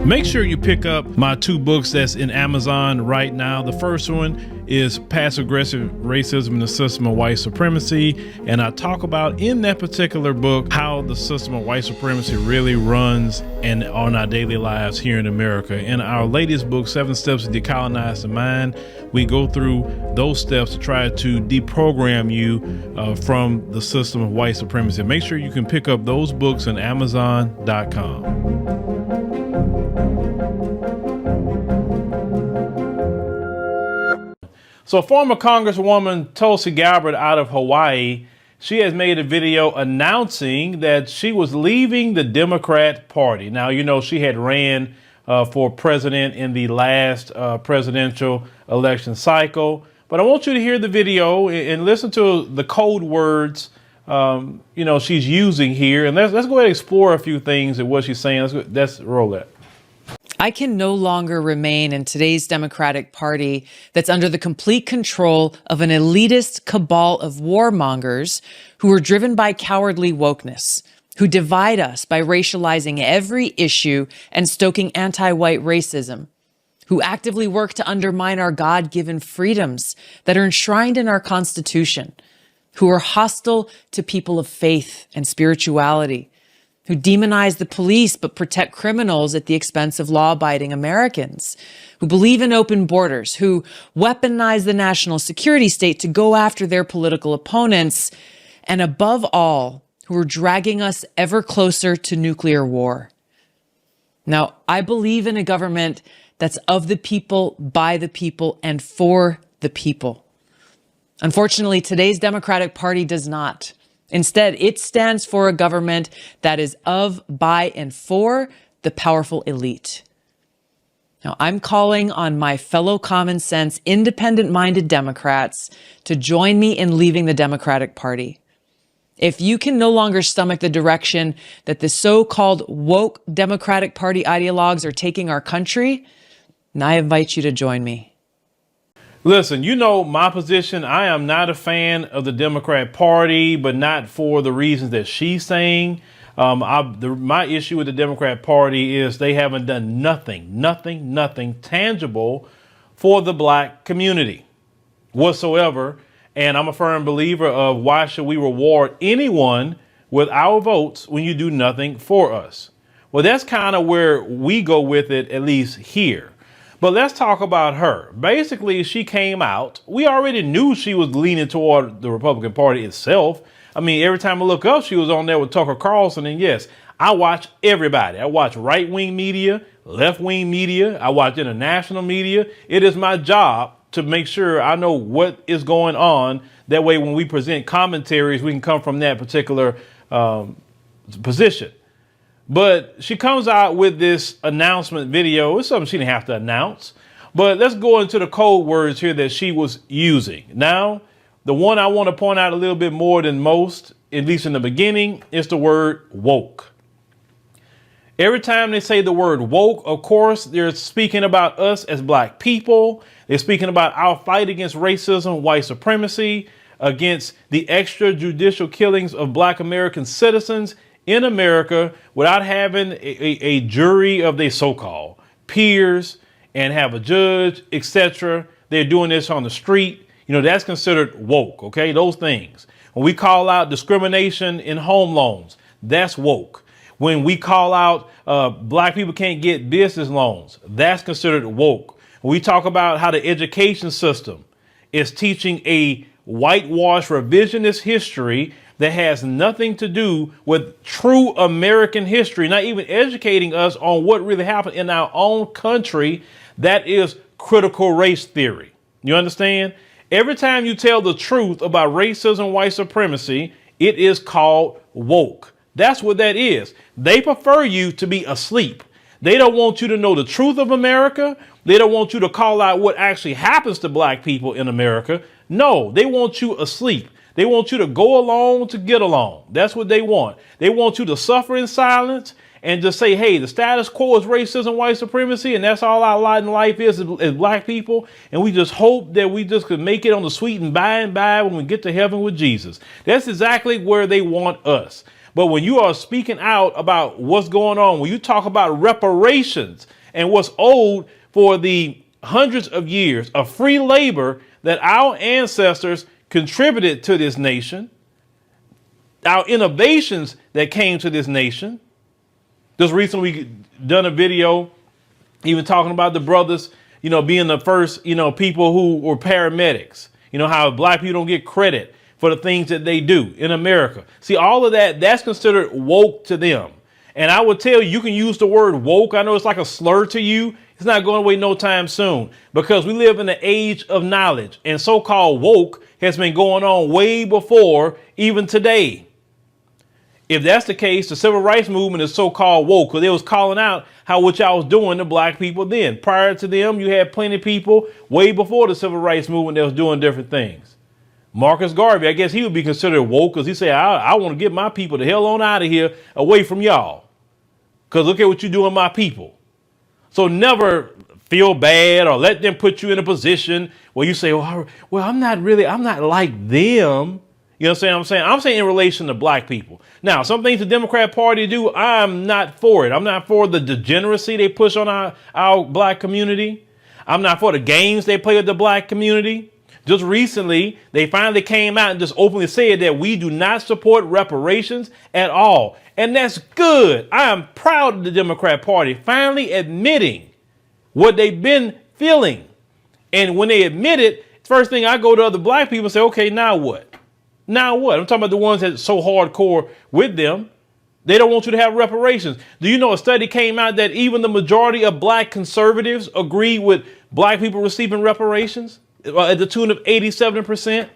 Make sure you pick up my 2 books that's in Amazon right now. The first one is Passive-Aggressive Racism and the System of White Supremacy. And I talk about in that particular book how the system of white supremacy really runs and on our daily lives here in America. In our latest book, 7 Steps to Decolonize the Mind, we go through those steps to try to deprogram you from the system of white supremacy. Make sure you can pick up those books on Amazon.com. So former Congresswoman Tulsi Gabbard out of Hawaii, she has made a video announcing that she was leaving the Democrat Party. Now, you know, she had ran for president in the last presidential election cycle. But I want you to hear the video and listen to the code words, she's using here. And let's go ahead and explore a few things and what she's saying. Let's roll that. I can no longer remain in today's Democratic Party that's under the complete control of an elitist cabal of warmongers who are driven by cowardly wokeness, who divide us by racializing every issue and stoking anti-white racism, who actively work to undermine our God-given freedoms that are enshrined in our Constitution, who are hostile to people of faith and spirituality, who demonize the police but protect criminals at the expense of law-abiding Americans, who believe in open borders, who weaponize the national security state to go after their political opponents, and above all, who are dragging us ever closer to nuclear war. Now, I believe in a government that's of the people, by the people, and for the people. Unfortunately, today's Democratic Party does not. Instead, it stands for a government that is of, by, and for the powerful elite. Now, I'm calling on my fellow common sense, independent-minded Democrats to join me in leaving the Democratic Party. If you can no longer stomach the direction that the so-called woke Democratic Party ideologues are taking our country, then I invite you to join me. Listen, you know my position. I am not a fan of the Democrat Party, but not for the reasons that she's saying. My issue with the Democrat Party is they haven't done nothing tangible for the black community whatsoever. And I'm a firm believer of why should we reward anyone with our votes when you do nothing for us? Well, that's kind of where we go with it, at least here. But let's talk about her. Basically, she came out. We already knew she was leaning toward the Republican Party itself. I mean, every time I look up, she was on there with Tucker Carlson. And yes, I watch everybody. I watch right-wing media, left-wing media. I watch international media. It is my job to make sure I know what is going on. That way, when we present commentaries, we can come from that particular position. But she comes out with this announcement video. It's something she didn't have to announce. But let's go into the code words here that she was using. Now, the one I want to point out a little bit more than most, at least in the beginning, is the word woke. Every time they say the word woke, of course, they're speaking about us as black people. They're speaking about our fight against racism, white supremacy, against the extrajudicial killings of black American citizens in America without having a jury of their so-called peers and have a judge, etc. They're doing this on the street. You know, that's considered woke. OK, those things. When we call out discrimination in home loans, that's woke. When we call out black people can't get business loans, that's considered woke. When we talk about how the education system is teaching a whitewash revisionist history that has nothing to do with true American history, not even educating us on what really happened in our own country, that is critical race theory. You understand? Every time you tell the truth about racism, white supremacy, it is called woke. That's what that is. They prefer you to be asleep. They don't want you to know the truth of America. They don't want you to call out what actually happens to black people in America. No, they want you asleep. They want you to go along to get along. That's what they want. They want you to suffer in silence and just say, hey, the status quo is racism, white supremacy, and that's all our lot in life is as black people. And we just hope that we just could make it on the sweet and by when we get to heaven with Jesus. That's exactly where they want us. But when you are speaking out about what's going on, when you talk about reparations, and what's owed for the hundreds of years of free labor that our ancestors contributed to this nation, our innovations that came to this nation. Just recently we done a video even talking about the brothers, being the first, people who were paramedics, how black people don't get credit for the things that they do in America. See, all of that's considered woke to them. And I would tell you, you can use the word woke. I know it's like a slur to you. It's not going away no time soon, because we live in the age of knowledge, and so-called woke has been going on way before even today. If that's the case, the civil rights movement is so-called woke, because they was calling out how what y'all was doing to black people then. Prior to them, you had plenty of people way before the civil rights movement that was doing different things. Marcus Garvey, I guess he would be considered woke, because he said, I want to get my people the hell on out of here, away from y'all, because look at what you doing my people. So never feel bad or let them put you in a position where you say, well, I'm not like them. You know what I'm saying? I'm saying in relation to black people. Now, some things the Democrat Party do, I'm not for it. I'm not for the degeneracy they push on our black community. I'm not for the games they play with the black community. Just recently, they finally came out and just openly said that we do not support reparations at all. And that's good. I am proud of the Democrat Party finally admitting what they've been feeling. And when they admit it, first thing I go to other black people and say, okay, now what? Now what? I'm talking about the ones that's so hardcore with them. They don't want you to have reparations. Do you know a study came out that even the majority of black conservatives agree with black people receiving reparations at the tune of 87%?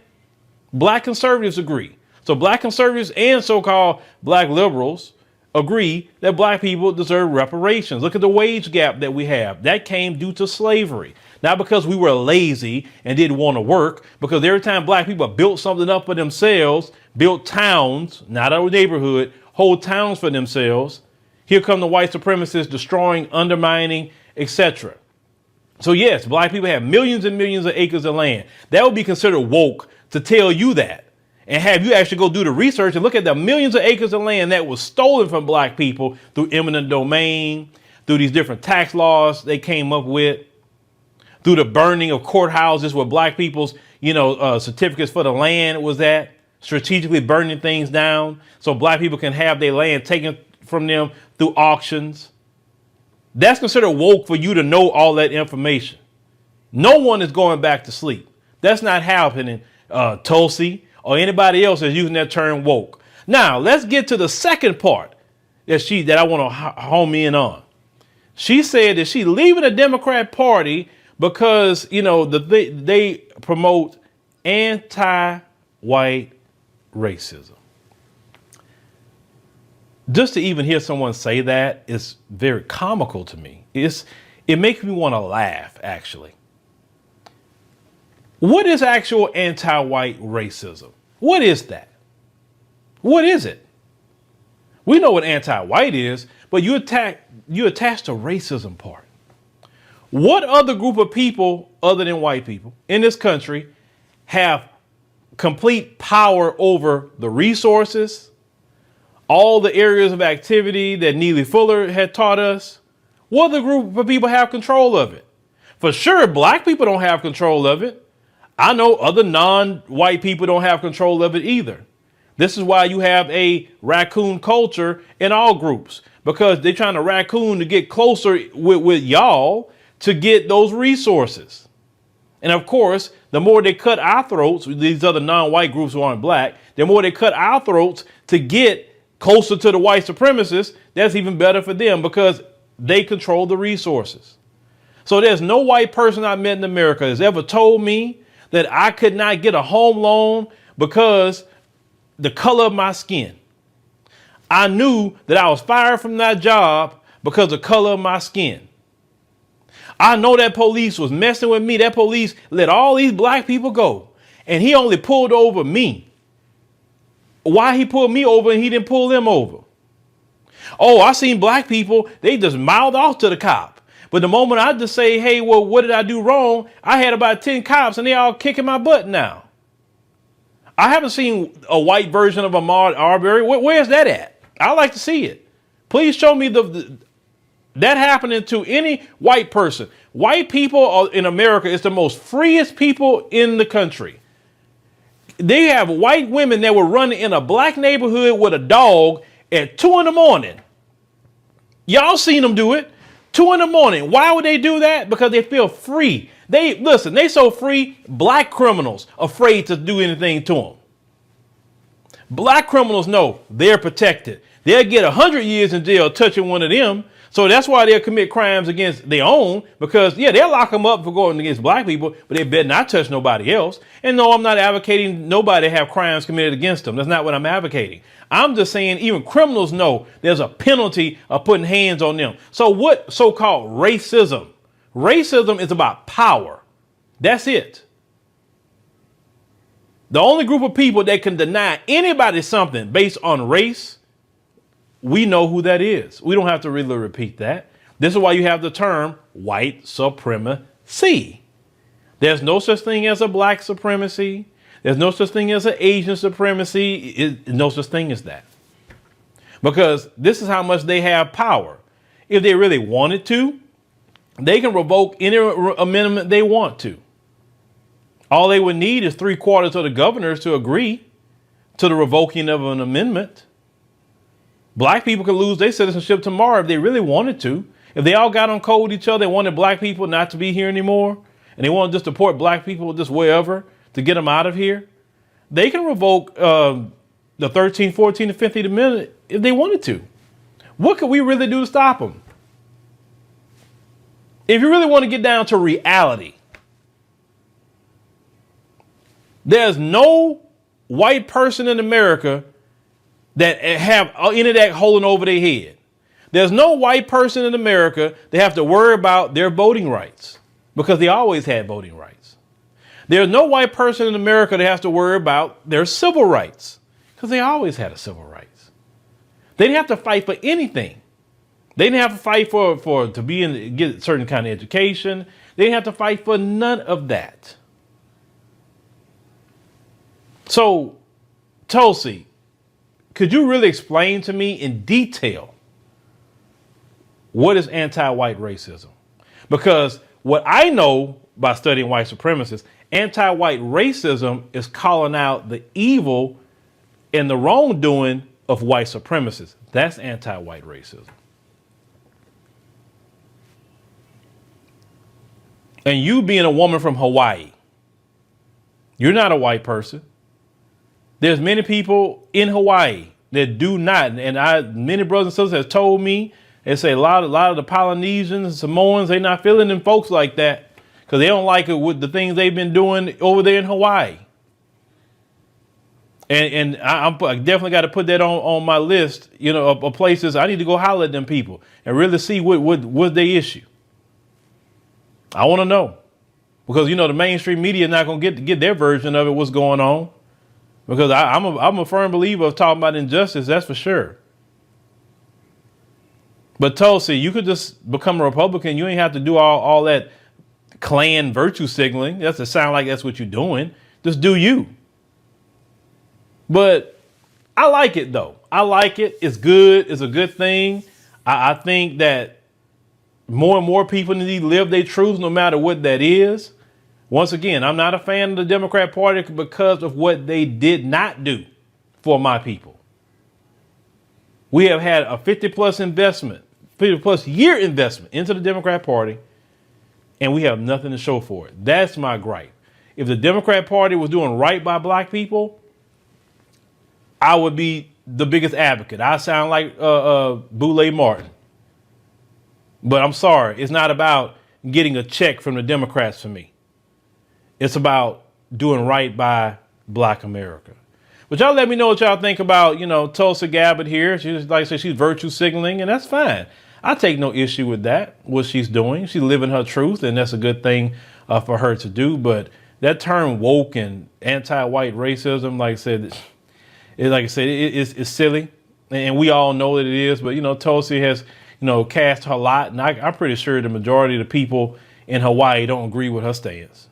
Black conservatives agree. So black conservatives and so-called black liberals agree that black people deserve reparations. Look at the wage gap that we have. That came due to slavery. Not because we were lazy and didn't want to work, because every time black people built something up for themselves, built towns, not our neighborhood, whole towns for themselves, here come the white supremacists destroying, undermining, etc. So yes, black people have millions and millions of acres of land. That would be considered woke to tell you that, and have you actually go do the research and look at the millions of acres of land that was stolen from black people through eminent domain, through these different tax laws they came up with, through the burning of courthouses where black people's, certificates for the land was at, strategically burning things down so black people can have their land taken from them through auctions. That's considered woke for you to know all that information. No one is going back to sleep. That's not happening, Tulsi, or anybody else that's using that term woke. Now, let's get to the second part that I want to home in on. She said that she's leaving the Democrat Party because, they promote anti-white racism. Just to even hear someone say that is very comical to me. It makes me want to laugh, actually. What is actual anti-white racism? What is that? What is it? We know what anti-white is, but you attach the racism part. What other group of people other than white people in this country have complete power over the resources, all the areas of activity that Neely Fuller had taught us? What other group of people have control of it? For sure, black people don't have control of it. I know other non-white people don't have control of it either. This is why you have a raccoon culture in all groups, because they're trying to raccoon to get closer with y'all to get those resources. And of course, the more they cut our throats, these other non-white groups who aren't black, the more they cut our throats to get closer to the white supremacists, that's even better for them because they control the resources. So there's no white person I met in America has ever told me that I could not get a home loan because the color of my skin. I knew that I was fired from that job because of the color of my skin. I know that police was messing with me. That police let all these black people go, and he only pulled over me. Why he pulled me over and he didn't pull them over? Oh, I seen black people, they just mouthed off to the cop. But the moment I just say, hey, well, what did I do wrong? I had about 10 cops and they all kicking my butt now. I haven't seen a white version of Ahmaud Arbery. Where's that at? I'd like to see it. Please show me That happening to any white person. White people in America is the most freest people in the country. They have white women that were running in a black neighborhood with a dog at 2 a.m. Y'all seen them do it. 2 a.m. Why would they do that? Because they feel free. They so free, black criminals afraid to do anything to them. Black criminals know they're protected. They'll get 100 years in jail touching one of them. So that's why they'll commit crimes against their own, because, yeah, they'll lock them up for going against black people, but they better not touch nobody else. And no, I'm not advocating nobody have crimes committed against them. That's not what I'm advocating. I'm just saying even criminals know there's a penalty of putting hands on them. So what so-called racism? Racism is about power. That's it. The only group of people that can deny anybody something based on race, we know who that is. We don't have to really repeat that. This is why you have the term white supremacy. There's no such thing as a black supremacy. There's no such thing as an Asian supremacy. No such thing as that. Because this is how much they have power. If they really wanted to, they can revoke any amendment they want to. All they would need is 3/4 of the governors to agree to the revoking of an amendment. Black people could lose their citizenship tomorrow if they really wanted to. If they all got on code with each other, they wanted black people not to be here anymore, and they wanted to just deport black people just wherever to get them out of here, they can revoke the 13th, 14th, and 15th Amendment if they wanted to. What could we really do to stop them? If you really want to get down to reality, there's no white person in America that have any of that holding over their head. There's no white person in America that have to worry about their voting rights, because they always had voting rights. There's no white person in America that has to worry about their civil rights, because they always had a civil rights. They didn't have to fight for anything. They didn't have to fight get a certain kind of education. They didn't have to fight for none of that. So, Tulsi, could you really explain to me in detail what is anti-white racism? Because what I know by studying white supremacists, anti-white racism is calling out the evil and the wrongdoing of white supremacists. That's anti-white racism. And you being a woman from Hawaii, you're not a white person. There's many people in Hawaii that do not, and many brothers and sisters have told me, they say a lot of the Polynesians and Samoans, they're not feeling them folks like that because they don't like it with the things they've been doing over there in Hawaii. And I definitely got to put that on my list, of places I need to go holler at them people and really see what's their issue. I want to know, because the mainstream media is not going to get their version of it, what's going on. Because I'm a firm believer of talking about injustice, that's for sure. But Tulsi, you could just become a Republican. You ain't have to do all that Klan virtue signaling. That's sound like that's what you're doing. Just do you. But I like it, though. I like it. It's good. It's a good thing. I think that more and more people need to live their truth, no matter what that is. Once again, I'm not a fan of the Democrat Party because of what they did not do for my people. We have had a 50+ year investment into the Democrat Party, and we have nothing to show for it. That's my gripe. If the Democrat Party was doing right by black people, I would be the biggest advocate. I sound like Boulay Martin. But I'm sorry, it's not about getting a check from the Democrats for me. It's about doing right by black America. But y'all let me know what y'all think about, Tulsi Gabbard here. She's, like I said, she's virtue signaling, and that's fine. I take no issue with that, what she's doing. She's living her truth, and that's a good thing for her to do. But that term woke and anti-white racism, like I said, it's silly. And we all know that it is. But, Tulsi has, cast her lot. And I'm pretty sure the majority of the people in Hawaii don't agree with her stance.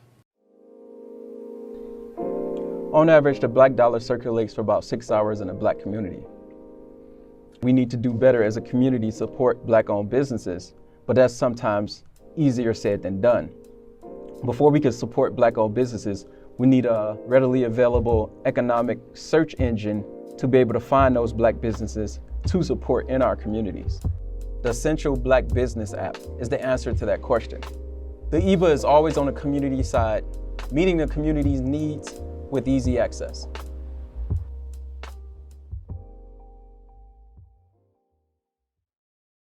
On average, the black dollar circulates for about 6 hours in the black community. We need to do better as a community to support Black-owned businesses, but that's sometimes easier said than done. Before we can support Black-owned businesses, we need a readily available economic search engine to be able to find those Black businesses to support in our communities. The Essential Black Business app is the answer to that question. The EBA is always on the community side, meeting the community's needs with easy access.